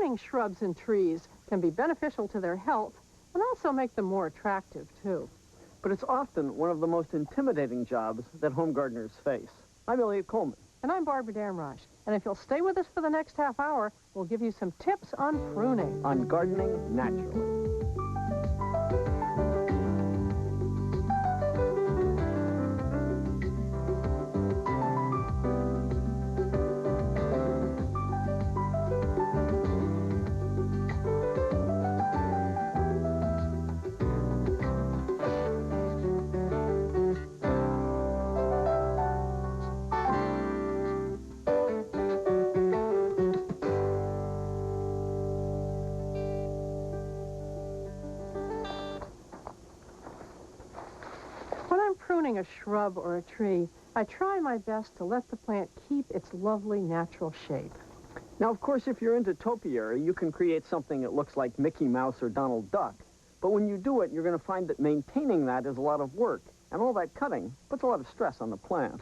pruning shrubs and trees can be beneficial to their health and also make them more attractive, too. But it's often one of the most intimidating jobs that home gardeners face. I'm Elliot Coleman. And I'm Barbara Damrosch. And if you'll stay with us for the next half hour, we'll give you some tips on pruning. On gardening naturally. Pruning a shrub or a tree, I try my best to let the plant keep its lovely natural shape. Now, of course, if you're into topiary, you can create something that looks like Mickey Mouse or Donald Duck. But when you do it, you're going to find that maintaining that is a lot of work, and all that cutting puts a lot of stress on the plant.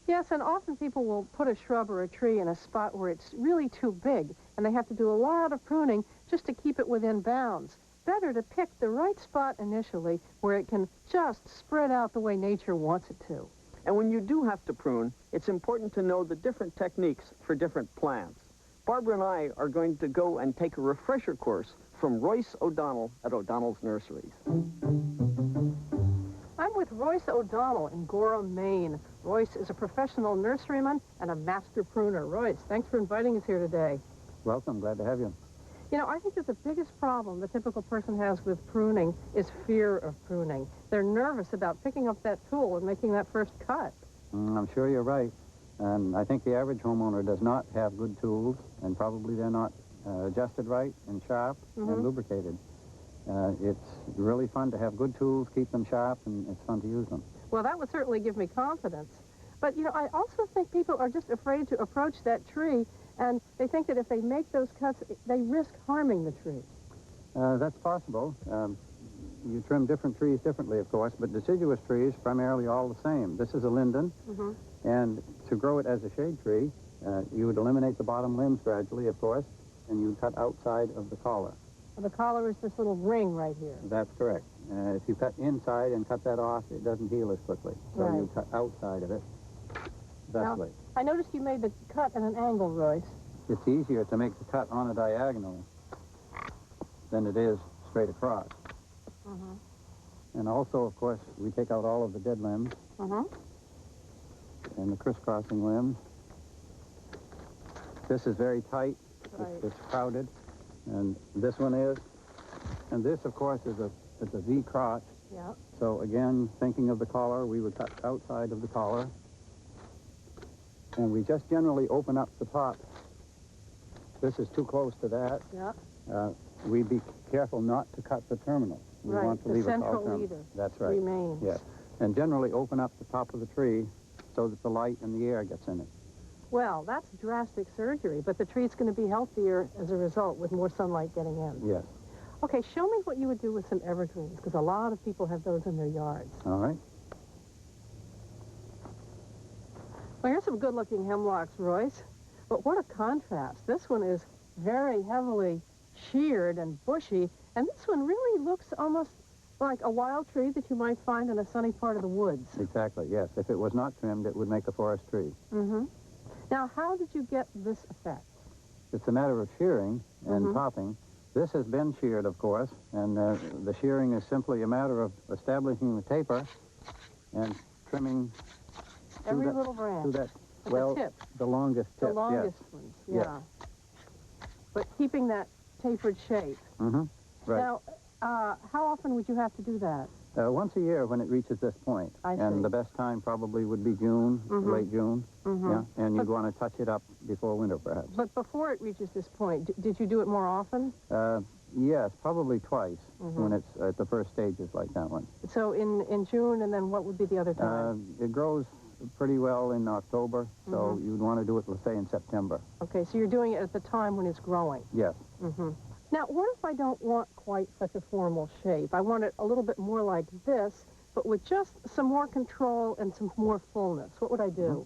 Yes, and often people will put a shrub or a tree in a spot where it's really too big, and they have to do a lot of pruning just to keep it within bounds. Better to pick the right spot initially where it can just spread out the way nature wants it to. And when you do have to prune, it's important to know the different techniques for different plants. Barbara and I are going to go and take a refresher course from Royce O'Donnell at O'Donnell's Nurseries. I'm with Royce O'Donnell in Gorham, Maine. Royce is a professional nurseryman and a master pruner. Royce, thanks for inviting us here today. Welcome, glad to have you. You know, I think that the biggest problem the typical person has with pruning is fear of pruning. They're nervous about picking up that tool and making that first cut. I'm sure you're right. And I think the average homeowner does not have good tools, and probably they're not adjusted right and sharp and lubricated. It's really fun to have good tools, keep them sharp, and it's fun to use them. Well, that would certainly give me confidence. But, you know, I also think people are just afraid to approach that tree, and they think that if they make those cuts, they risk harming the tree. That's possible. You trim different trees differently, of course, but deciduous trees primarily all the same. This is a linden, and to grow it as a shade tree, you would eliminate the bottom limbs gradually, of course, and you cut outside of the collar. Well, the collar is this little ring right here. That's correct. If you cut inside and cut that off, it doesn't heal as quickly. So you cut outside of it thusly. Now, I noticed you made the cut at an angle, Royce. It's easier to make the cut on a diagonal than it is straight across. And also, of course, we take out all of the dead limbs and the crisscrossing limbs. This is very tight. It's crowded. And this one is. And this, of course, is a V crotch. Yeah. So, again, thinking of the collar, we would cut outside of the collar. And we just generally open up the top. This is too close to that. Yeah. We'd be careful not to cut the terminal. We want to leave the a central terminal. leader. That's right. Remains. Yes. And generally open up the top of the tree so that the light and the air gets in it. Well, that's drastic surgery, but the tree's going to be healthier as a result with more sunlight getting in. Yes. Okay, show me what you would do with some evergreens, because a lot of people have those in their yards. All right. Well, here's some good-looking hemlocks, Royce. But what a contrast. This one is very heavily sheared and bushy, and this one really looks almost like a wild tree that you might find in a sunny part of the woods. Exactly, yes. If it was not trimmed, it would make a forest tree. Now, how did you get this effect? It's a matter of shearing and topping. This has been sheared, of course, and the shearing is simply a matter of establishing the taper and trimming every little branch. To that, the tip. The longest tip, the longest ones, yeah. But keeping that tapered shape. Right. Now, how often would you have to do that? Once a year when it reaches this point. I see. And the best time probably would be June, late June. Yeah, and you'd want to touch it up before winter, perhaps. But before it reaches this point, did you do it more often? Yes, probably twice when it's at the first stages like that one. So in June, and then what would be the other time? It grows pretty well in October, so you'd want to do it, let's say, in September. Okay, so you're doing it at the time when it's growing. Yes. Now, what if I don't want quite such a formal shape? I want it a little bit more like this, but with just some more control and some more fullness. What would I do?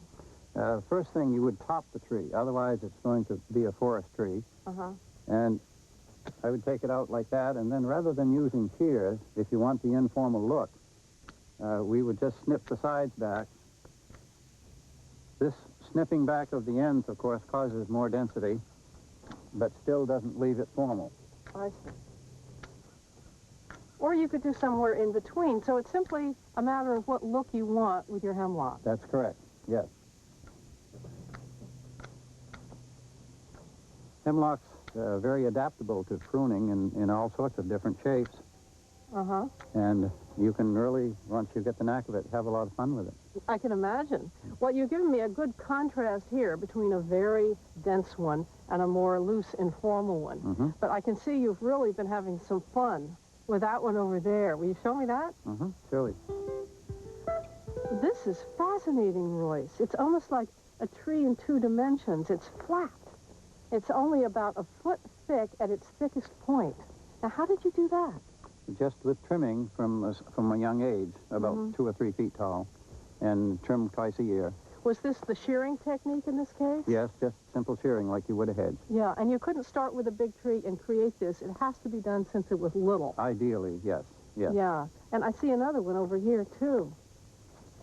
First thing, you would top the tree. Otherwise, it's going to be a forest tree. And I would take it out like that, and then rather than using shears, if you want the informal look, we would just snip the sides back. This snipping back of the ends, of course, causes more density, but still doesn't leave it formal. I see. Or you could do somewhere in between. So it's simply a matter of what look you want with your hemlock. That's correct, yes. Hemlock's very adaptable to pruning in all sorts of different shapes. Uh-huh. And you can really, once you get the knack of it, have a lot of fun with it. I can imagine. Well, you've given me a good contrast here between a very dense one and a more loose, informal one. Mm-hmm. But I can see you've really been having some fun with that one over there. Will you show me that? Mm-hmm, surely. This is fascinating, Royce. It's almost like a tree in 2 dimensions. It's flat. It's only about 1 foot thick at its thickest point. Now, how did you do that? Just with trimming from a young age, about 2 or 3 feet tall, and trimmed twice a year. Was this the shearing technique in this case? Yes, just simple shearing like you would a hedge. Yeah, and you couldn't start with a big tree and create this. It has to be done since it was little. Ideally, yes, yes. Yeah, and I see another one over here, too.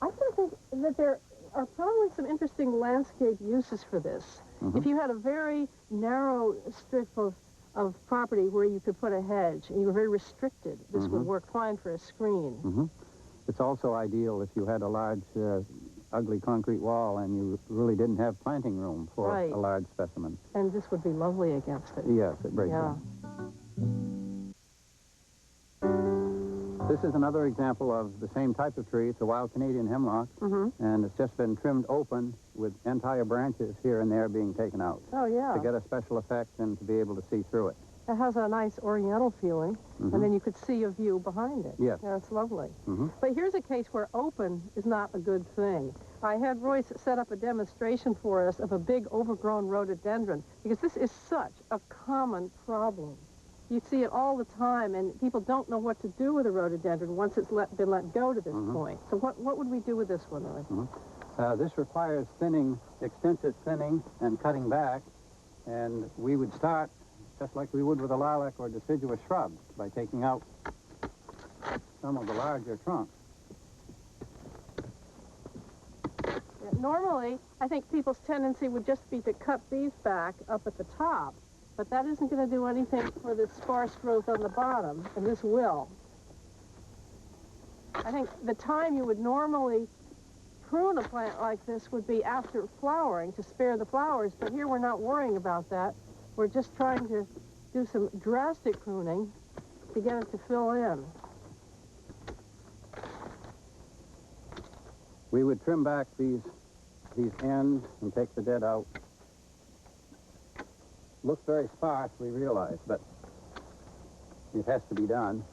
I can think that there are probably some interesting landscape uses for this. Mm-hmm. If you had a very narrow strip of property where you could put a hedge, and you were very restricted, this would work fine for a screen. Mm-hmm. It's also ideal if you had a large, ugly concrete wall and you really didn't have planting room for a large specimen. And this would be lovely against it. Yes, it breaks Yeah. in. This is another example of the same type of tree. It's a wild Canadian hemlock, and it's just been trimmed open with entire branches here and there being taken out. Oh, yeah. To get a special effect and to be able to see through it. It has a nice oriental feeling, and then you could see a view behind it. Yes. Yeah, it's lovely. But here's a case where open is not a good thing. I had Royce set up a demonstration for us of a big overgrown rhododendron, because this is such a common problem. You see it all the time, and people don't know what to do with a rhododendron once it's been let go to this point. So what would we do with this one, Royce? This requires thinning, extensive thinning and cutting back, and we would start just like we would with a lilac or deciduous shrub by taking out some of the larger trunks. Yeah, normally, I think people's tendency would just be to cut these back up at the top, but that isn't going to do anything for the sparse growth on the bottom, and this will. I think the time you would normally prune a plant like this would be after flowering to spare the flowers, but here we're not worrying about that. We're just trying to do some drastic pruning to get it to fill in. We would trim back these ends and take the dead out. Looks very sparse, we realize, but it has to be done.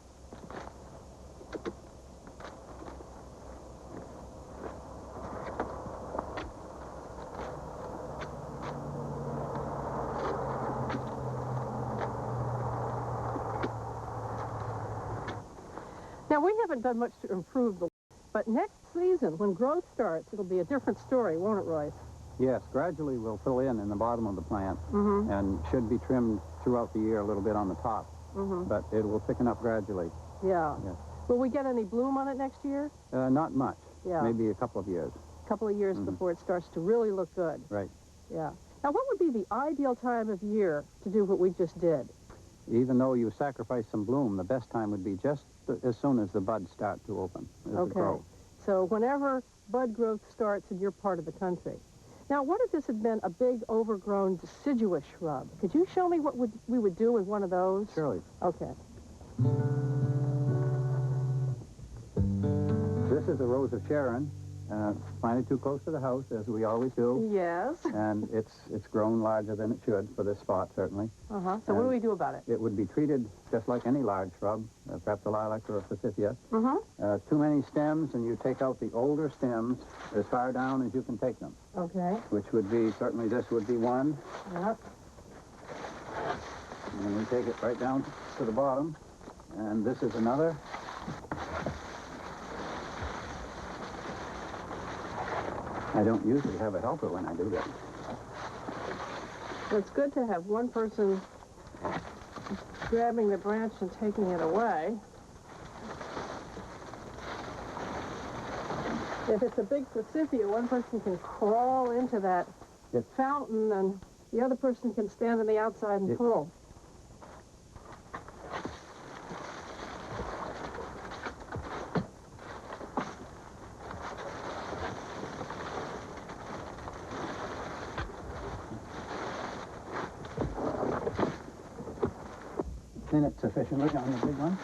Now, we haven't done much to improve the, but next season, when growth starts, it'll be a different story, won't it, Royce? Yes, gradually we'll fill in the bottom of the plant and should be trimmed throughout the year a little bit on the top, but it will thicken up gradually. Yeah. Yes. Will we get any bloom on it next year? Not much, Yeah. maybe a couple of years. A couple of years before it starts to really look good. Right. Yeah. Now, what would be the ideal time of year to do what we just did? Even though you sacrifice some bloom, the best time would be just as soon as the buds start to open. Okay. So whenever bud growth starts in your part of the country. Now, what if this had been a big overgrown deciduous shrub? Could you show me what we would do with one of those? Surely. Okay. This is a rose of Sharon, planted too close to the house, as we always do. Yes. And it's grown larger than it should for this spot, certainly. So what do we do about it? It would be treated just like any large shrub, perhaps a lilac or a forsythia. Too many stems, and you take out the older stems as far down as you can take them. Okay. Which would be, certainly this would be one. Yep. And then we take it right down to the bottom. And this is another. I don't usually have a helper when I do that. It's good to have one person grabbing the branch and taking it away. If it's a big forsythia, one person can crawl into that fountain and the other person can stand on the outside and pull. Thin it sufficiently on the big one.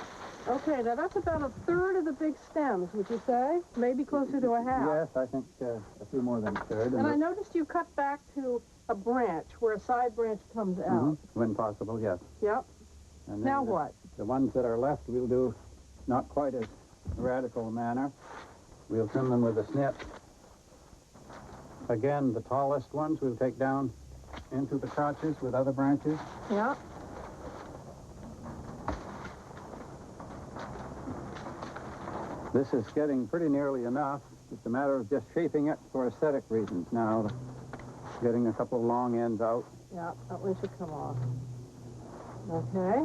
Okay, now that's about a third of the big stems, would you say? Maybe closer to a half. Yes, I think a few more than a third. And I noticed you cut back to a branch where a side branch comes out. When possible, yes. Yep. And now what? The ones that are left we'll do not quite as radical a manner. We'll trim them with a snip. Again, the tallest ones we'll take down into the crotches with other branches. Yeah. This is getting pretty nearly enough. It's a matter of just shaping it for aesthetic reasons now. Getting a couple of long ends out. Yeah, that one should come off. Okay.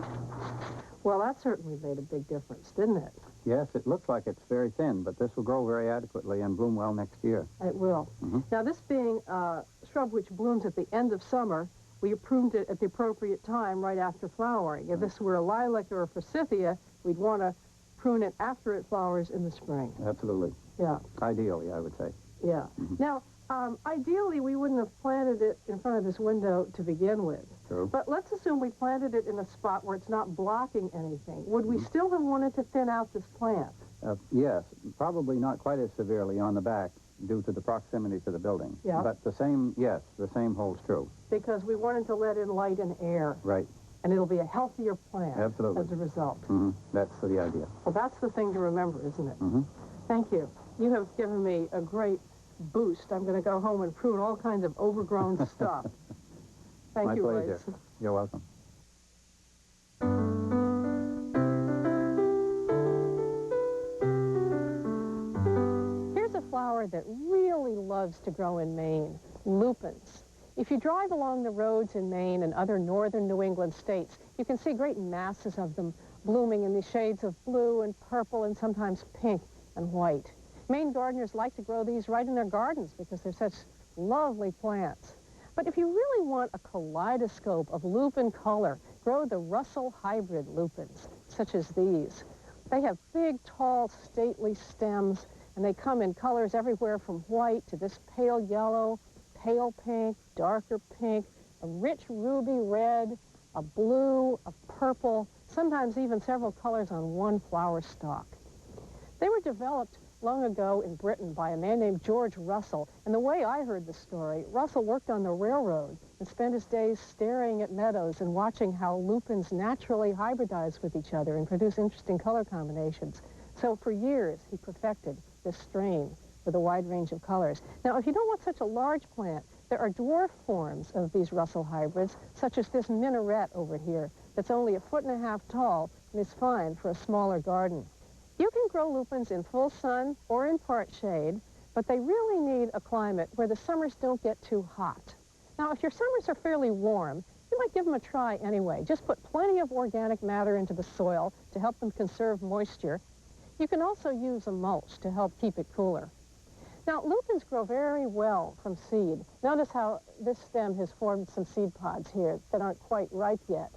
Well, that certainly made a big difference, didn't it? Yes, it looks like it's very thin, but this will grow very adequately and bloom well next year. It will. Now, this being a shrub which blooms at the end of summer, we pruned it at the appropriate time right after flowering. If this were a lilac or a forsythia, we'd want to prune it after it flowers in the spring. Absolutely. Yeah. Ideally, I would say. Yeah. Now, ideally, we wouldn't have planted it in front of this window to begin with. True. But let's assume we planted it in a spot where it's not blocking anything. Would we still have wanted to thin out this plant? Yes, probably not quite as severely on the back due to the proximity to the building. Yeah. But the same, yes, the same holds true. Because we wanted to let in light and air. Right. And it'll be a healthier plant. Absolutely. As a result. That's the idea. Well, that's the thing to remember, isn't it? Thank you. You have given me a great boost. I'm going to go home and prune all kinds of overgrown stuff. Thank you, My pleasure. Royce. You're welcome. Here's a flower that really loves to grow in Maine, lupins. If you drive along the roads in Maine and other northern New England states, you can see great masses of them blooming in the shades of blue and purple and sometimes pink and white. Maine gardeners like to grow these right in their gardens because they're such lovely plants. But if you really want a kaleidoscope of lupin color, grow the Russell hybrid lupins, such as these. They have big, tall, stately stems, and they come in colors everywhere from white to this pale yellow, pale pink, darker pink, a rich ruby red, a blue, a purple, sometimes even several colors on one flower stalk. They were developed long ago in Britain by a man named George Russell, and the way I heard the story, Russell worked on the railroad and spent his days staring at meadows and watching how lupins naturally hybridize with each other and produce interesting color combinations. So for years, he perfected this strain with a wide range of colors. Now, if you don't want such a large plant, there are dwarf forms of these Russell hybrids, such as this minaret over here, that's only 1.5 feet tall and is fine for a smaller garden. You can grow lupins in full sun or in part shade, but they really need a climate where the summers don't get too hot. Now, if your summers are fairly warm, you might give them a try anyway. Just put plenty of organic matter into the soil to help them conserve moisture. You can also use a mulch to help keep it cooler. Now, lupins grow very well from seed. Notice how this stem has formed some seed pods here that aren't quite ripe yet.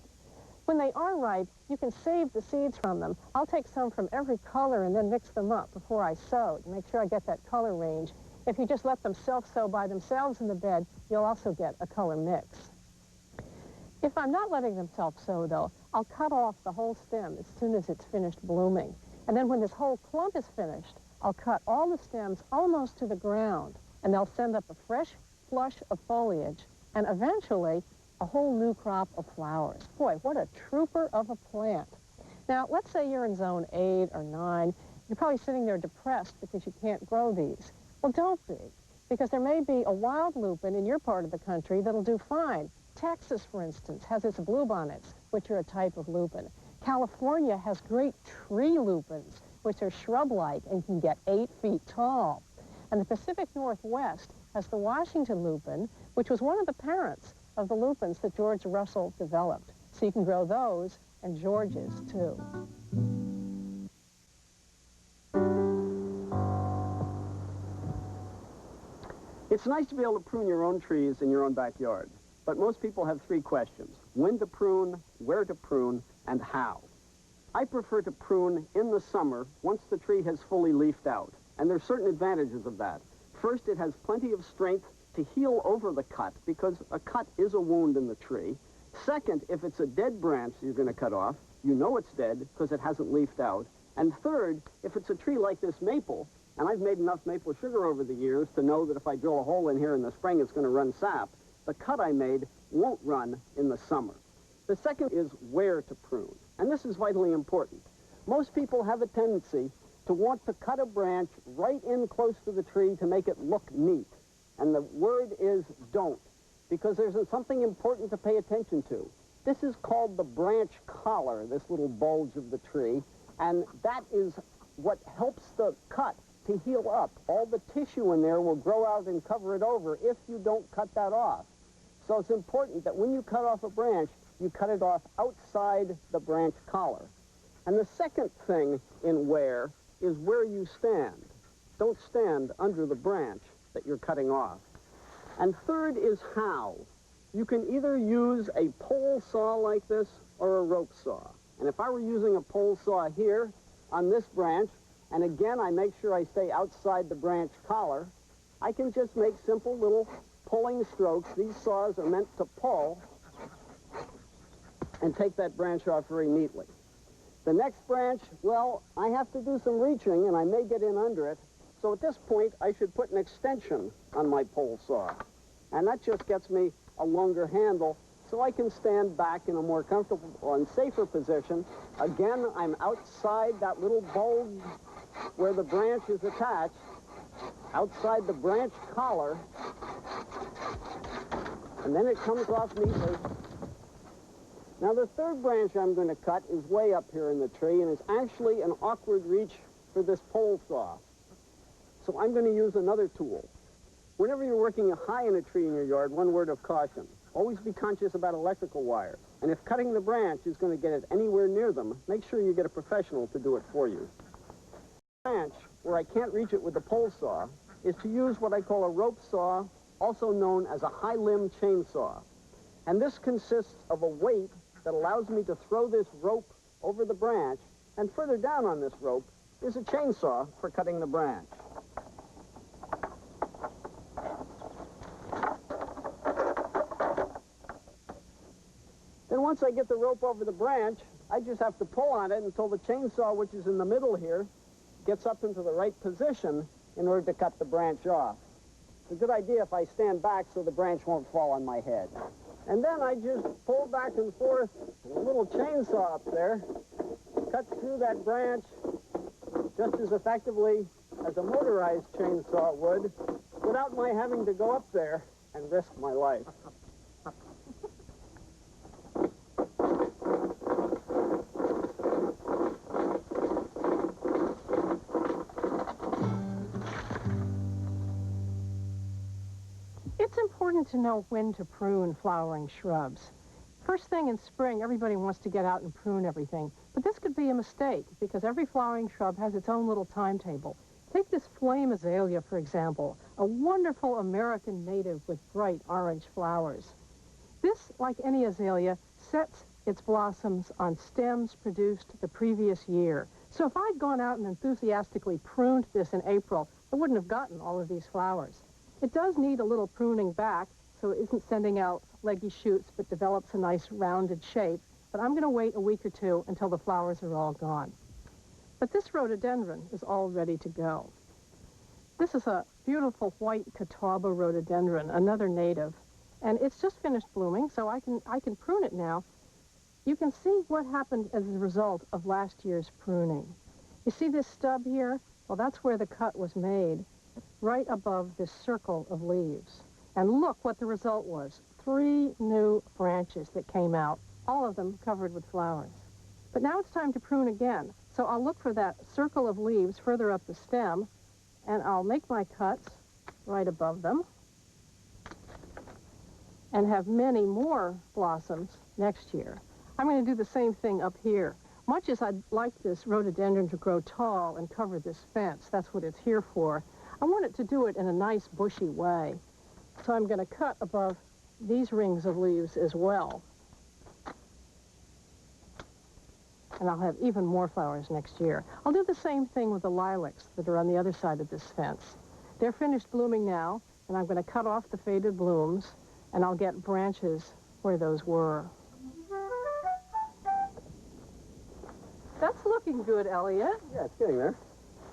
When they are ripe, you can save the seeds from them. I'll take some from every color and then mix them up before I sow to make sure I get that color range. If you just let them self-sow by themselves in the bed, you'll also get a color mix. If I'm not letting them self-sow, though, I'll cut off the whole stem as soon as it's finished blooming. And then when this whole clump is finished, I'll cut all the stems almost to the ground, and they'll send up a fresh flush of foliage, and eventually a whole new crop of flowers. Boy, what a trooper of a plant. Now, let's say you're in zone 8 or 9. You're probably sitting there depressed because you can't grow these. Well, don't be, because there may be a wild lupin in your part of the country that'll do fine. Texas, for instance, has its bluebonnets, which are a type of lupin. California has great tree lupins, which are shrub-like and can get 8 feet tall. And the Pacific Northwest has the Washington lupin, which was one of the parents of the lupins that George Russell developed. So you can grow those and Georges, too. It's nice to be able to prune your own trees in your own backyard, but most people have three questions: when to prune, where to prune, and how. I prefer to prune in the summer once the tree has fully leafed out, and there's certain advantages of that. First, it has plenty of strength to heal over the cut, because a cut is a wound in the tree. Second, if it's a dead branch you're going to cut off, you know it's dead because it hasn't leafed out. And third, if it's a tree like this maple, and I've made enough maple sugar over the years to know that if I drill a hole in here in the spring, it's going to run sap, the cut I made won't run in the summer. The second is where to prune, and this is vitally important. Most people have a tendency to want to cut a branch right in close to the tree to make it look neat. And the word is don't, because there's something important to pay attention to. This is called the branch collar, this little bulge of the tree, and that is what helps the cut to heal up. All the tissue in there will grow out and cover it over if you don't cut that off. So it's important that when you cut off a branch, you cut it off outside the branch collar. And the second thing in where is where you stand. Don't stand under the branch that you're cutting off. And third is how. You can either use a pole saw like this or a rope saw. And if I were using a pole saw here on this branch, and again I make sure I stay outside the branch collar, I can just make simple little pulling strokes. These saws are meant to pull and take that branch off very neatly. The next branch, well, I have to do some reaching and I may get in under it. So at this point, I should put an extension on my pole saw. And that just gets me a longer handle so I can stand back in a more comfortable and safer position. Again, I'm outside that little bulge where the branch is attached, outside the branch collar, and then it comes off neatly. Now the third branch I'm going to cut is way up here in the tree, and it's actually an awkward reach for this pole saw. So I'm going to use another tool. Whenever you're working high in a tree in your yard, one word of caution: always be conscious about electrical wires. And if cutting the branch is going to get it anywhere near them, make sure you get a professional to do it for you. The branch, where I can't reach it with the pole saw, is to use what I call a rope saw, also known as a high-limb chainsaw. And this consists of a weight that allows me to throw this rope over the branch, and further down on this rope is a chainsaw for cutting the branch. Then once I get the rope over the branch, I just have to pull on it until the chainsaw, which is in the middle here, gets up into the right position in order to cut the branch off. It's a good idea if I stand back so the branch won't fall on my head. And then I just pull back and forth, and a little chainsaw up there cuts through that branch just as effectively as a motorized chainsaw would, without my having to go up there and risk my life. It's important to know when to prune flowering shrubs. First thing in spring, everybody wants to get out and prune everything. But this could be a mistake, because every flowering shrub has its own little timetable. Take this flame azalea, for example, a wonderful American native with bright orange flowers. This, like any azalea, sets its blossoms on stems produced the previous year. So if I'd gone out and enthusiastically pruned this in April, I wouldn't have gotten all of these flowers. It does need a little pruning back, so it isn't sending out leggy shoots, but develops a nice rounded shape. But I'm going to wait a week or two until the flowers are all gone. But this rhododendron is all ready to go. This is a beautiful white Catawba rhododendron, another native. And it's just finished blooming, so I can prune it now. You can see what happened as a result of last year's pruning. You see this stub here? Well, that's where the cut was made, right above this circle of leaves. And look what the result was. 3 new branches that came out, all of them covered with flowers. But now it's time to prune again. So I'll look for that circle of leaves further up the stem, and I'll make my cuts right above them and have many more blossoms next year. I'm going to do the same thing up here. Much as I'd like this rhododendron to grow tall and cover this fence, that's what it's here for, I want it to do it in a nice bushy way. So I'm going to cut above these rings of leaves as well. And I'll have even more flowers next year. I'll do the same thing with the lilacs that are on the other side of this fence. They're finished blooming now, and I'm going to cut off the faded blooms, and I'll get branches where those were. That's looking good, Elliot. Yeah, it's getting there.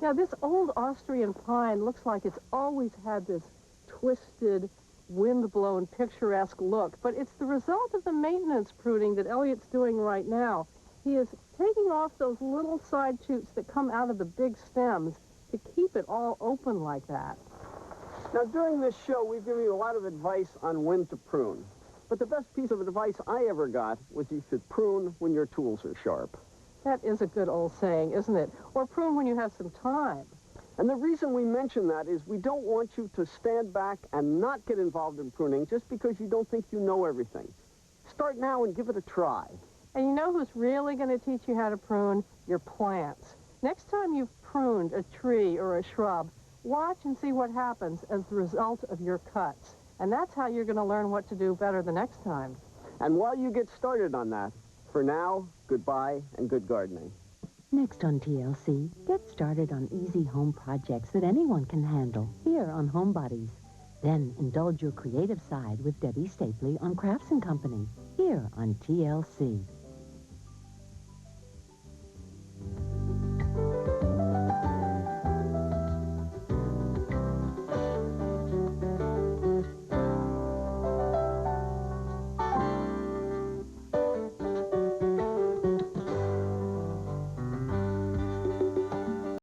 Now, this old Austrian pine looks like it's always had this twisted, wind-blown, picturesque look, but it's the result of the maintenance pruning that Elliot's doing right now. He is taking off those little side shoots that come out of the big stems to keep it all open like that. Now, during this show, we've given you a lot of advice on when to prune. But the best piece of advice I ever got was you should prune when your tools are sharp. That is a good old saying, isn't it? Or prune when you have some time. And the reason we mention that is we don't want you to stand back and not get involved in pruning just because you don't think you know everything. Start now and give it a try. And you know who's really going to teach you how to prune? Your plants. Next time you've pruned a tree or a shrub, watch and see what happens as the result of your cuts. And that's how you're going to learn what to do better the next time. And while you get started on that, for now, goodbye and good gardening. Next on TLC, get started on easy home projects that anyone can handle here on Homebodies. Then indulge your creative side with Debbie Stapley on Crafts & Company here on TLC.